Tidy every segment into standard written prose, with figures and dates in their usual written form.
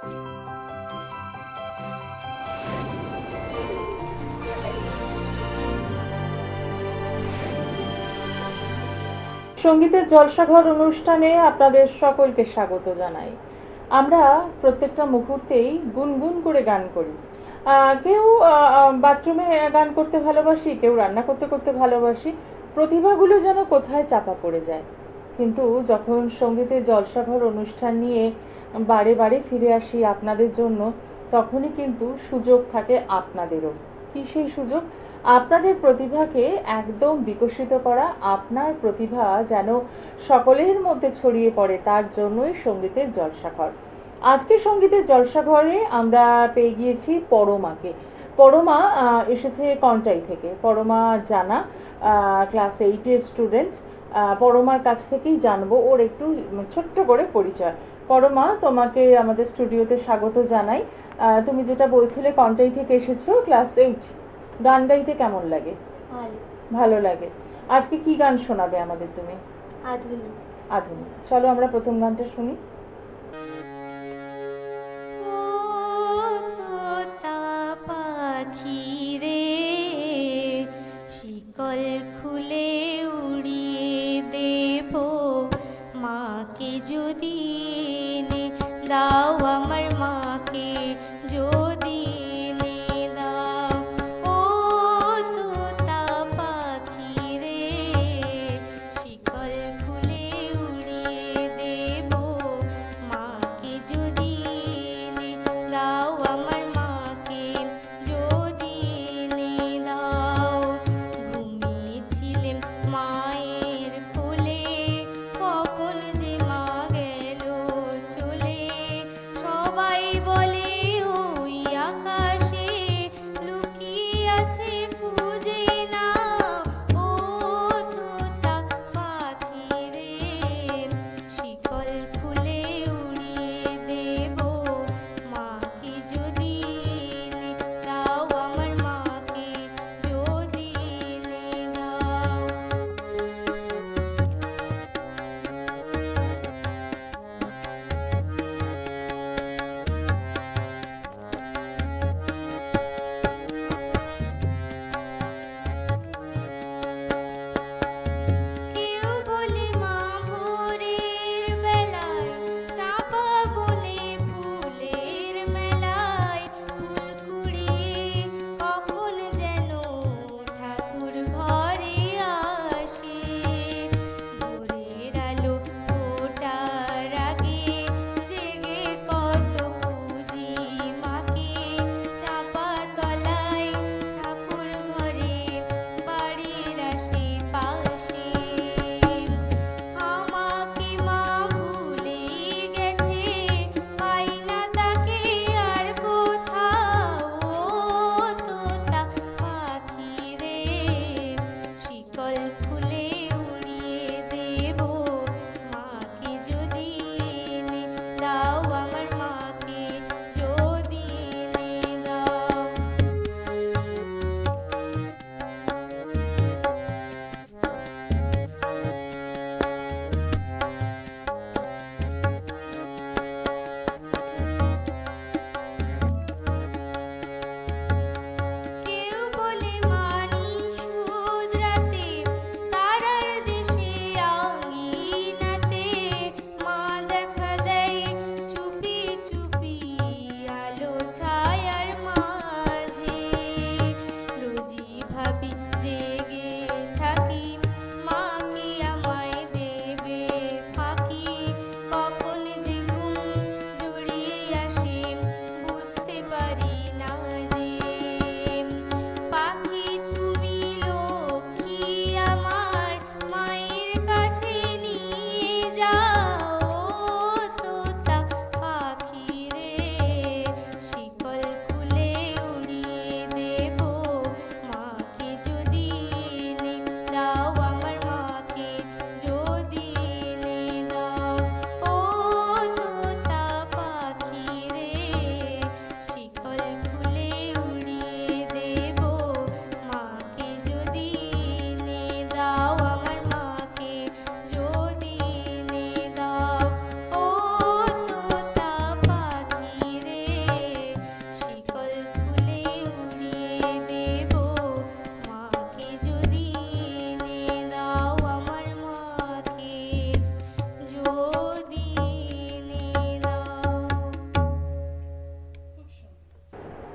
সঙ্গীতের জলসাঘর অনুষ্ঠানে আপনাদের সকলকে স্বাগত জানাই। আমরা প্রত্যেকটা মুহূর্তেই গুনগুন করে গান করি। কেউ বাথরুমে গান করতে ভালোবাসি, কেউ রান্না করতে করতে ভালোবাসি। প্রতিভাগুলো যেন কোথায় চাপা পড়ে যায়। কিন্তু যখন সঙ্গীতের জলসাঘর অনুষ্ঠান নিয়ে বারে বারে ফিরে আসি আপনাদের জন্য, তখনই কিন্তু সুযোগ থাকে আপনাদেরও। কি সেই সুযোগ? আপনাদের প্রতিভাকে একদম বিকশিত করা, আপনার প্রতিভা যেন সকলের মধ্যে ছড়িয়ে পড়ে, তার জন্যই সঙ্গীতের জলসাঘর। আজকে সঙ্গীতের জলসাঘরে আমরা পেয়ে গিয়েছি পরমাকে। পরমা এসেছে কন্টাই থেকে। পরমা জানা ক্লাস 8-এর স্টুডেন্ট। পরমার কাছ থেকেই জানবো ওর একটু ছোট্ট করে পরিচয়। পরমা, তোমাকে আমাদের স্টুডিওতে স্বাগত জানাই। তুমি যেটা বলছিলে কন্টাই থেকে এসেছো, ক্লাস 8। গান গাইতে কেমন লাগে? ভালো লাগে। আজকে কি গান শোনাবে আমাদের তুমি? আধুনিক। আধুনিক। চলো আমরা প্রথম গানটা শুনি। পাখি রে, শিকল খুলে উড়িয়ে দেব, মাকে যদি এনে দাও, আমার মাকে যদি এনে দাও। ও তোতা পাখি রে, শিকল খুলে উড়িয়ে দেব, মাকে যদি এনে দাও, আমার মাকে যদি এনে দাও। ঘুমিয়েছিলেন মায়ের কোলে, কখন যে মা গেল চলে। সবাই বলে ও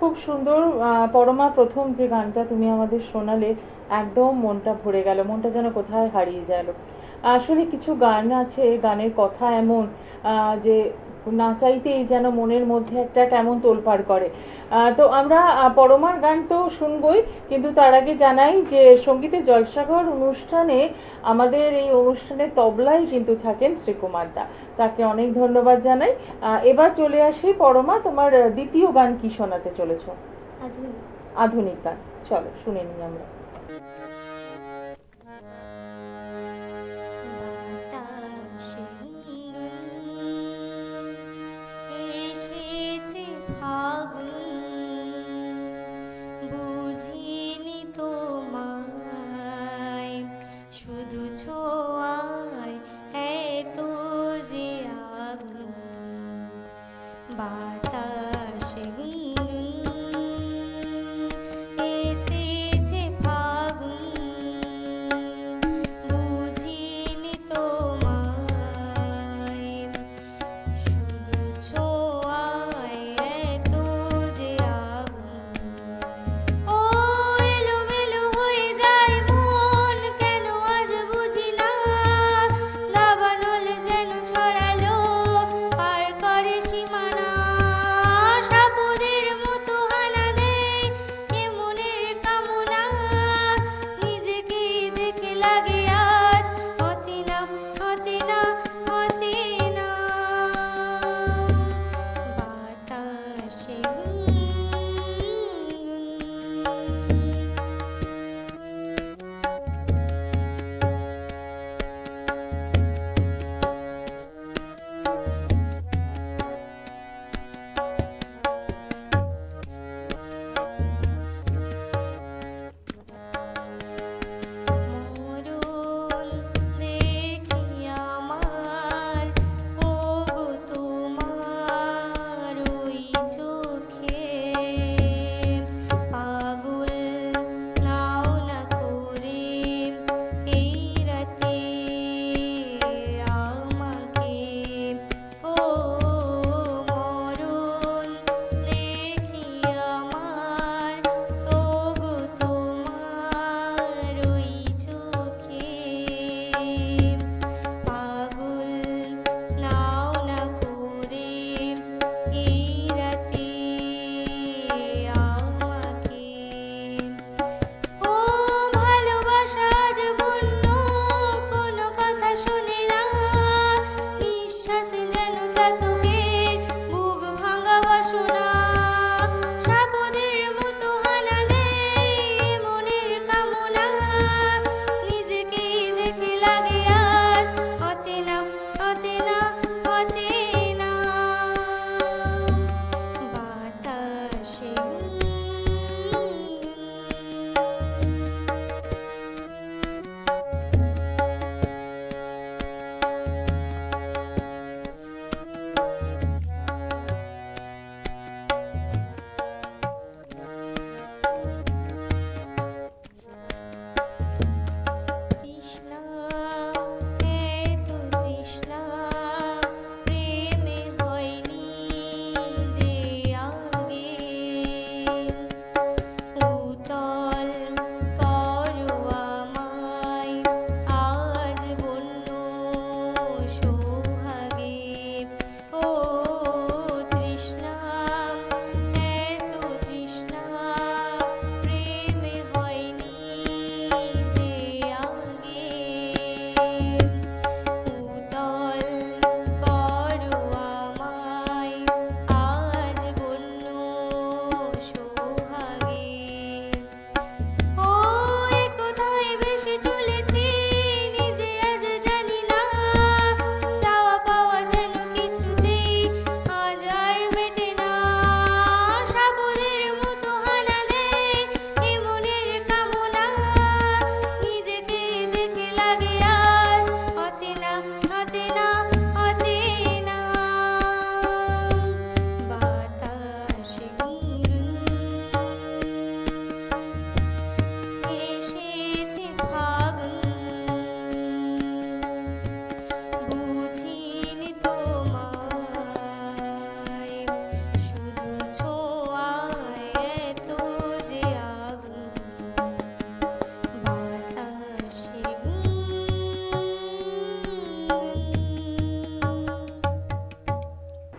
খুব সুন্দর। পরমা, প্রথম যে গানটা তুমি আমাদের শোনালে একদম মনটা ভরে গেল, মনটা যেন কোথায় হারিয়ে গেল। আসলে কিছু গান আছে, গানের কথা এমন যে না চাইতেই যেন মনের মধ্যে একটা কেমন তোলপাড় করে। তো আমরা পরমার গান তো শুনবই, কিন্তু তার আগে জানাই যে সঙ্গীতের জলসাঘর অনুষ্ঠানে আমাদের এই অনুষ্ঠানে তবলায় কিন্তু থাকেন শ্রীকুমার দা, তাকে অনেক ধন্যবাদ জানাই। এবার চলে আসি পরমা, তোমার দ্বিতীয় গান কি শোনাতে চলেছ? আধুনিক। আধুনিক গান, চলো শুনে নিই আমরা। বাতাসে গুনগুন এসেছে ফাগুন, বুঝিনি তোমায় শুধু ছোঁয়ায় এত যে আগুন। বাতাসে গুনগুন এসেছে ফাগুন, বুঝিনি তোমায় শুধু ছোঁয়ায় এত যে আগুন। ও এলোমেলো হয়ে যায় মন, কেন আজ বুঝি না, দাবানল যেন ছড়ালো পার করে সীমানা।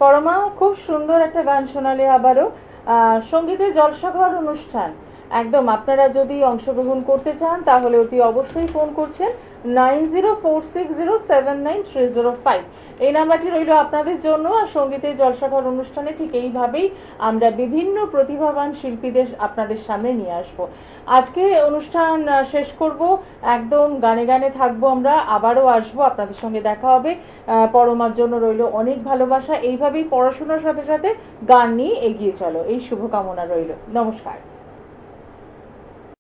পরমা, খুব সুন্দর একটা গান শোনালে আবারও। সঙ্গীতের জলসাঘর অনুষ্ঠান, একদম আপনারা যদি অংশগ্রহণ করতে চান তাহলে অতি অবশ্যই ফোন করছেন 9046079305। এই নাম্বারটি রইল আপনাদের জন্য। আর সঙ্গীতের জলসাঘর অনুষ্ঠানে ঠিক এইভাবেই আমরা বিভিন্ন প্রতিভাবান শিল্পীদের আপনাদের সামনে নিয়ে আসব। আজকে অনুষ্ঠান শেষ করব, একদম গানে গানে থাকবো আমরা, আবারও আসবো, আপনাদের সঙ্গে দেখা হবে। পরমার জন্য রইল অনেক ভালোবাসা। এইভাবেই পড়াশোনার সাথে সাথে গান নিয়ে এগিয়ে চলো, এই শুভকামনা রইল। নমস্কার।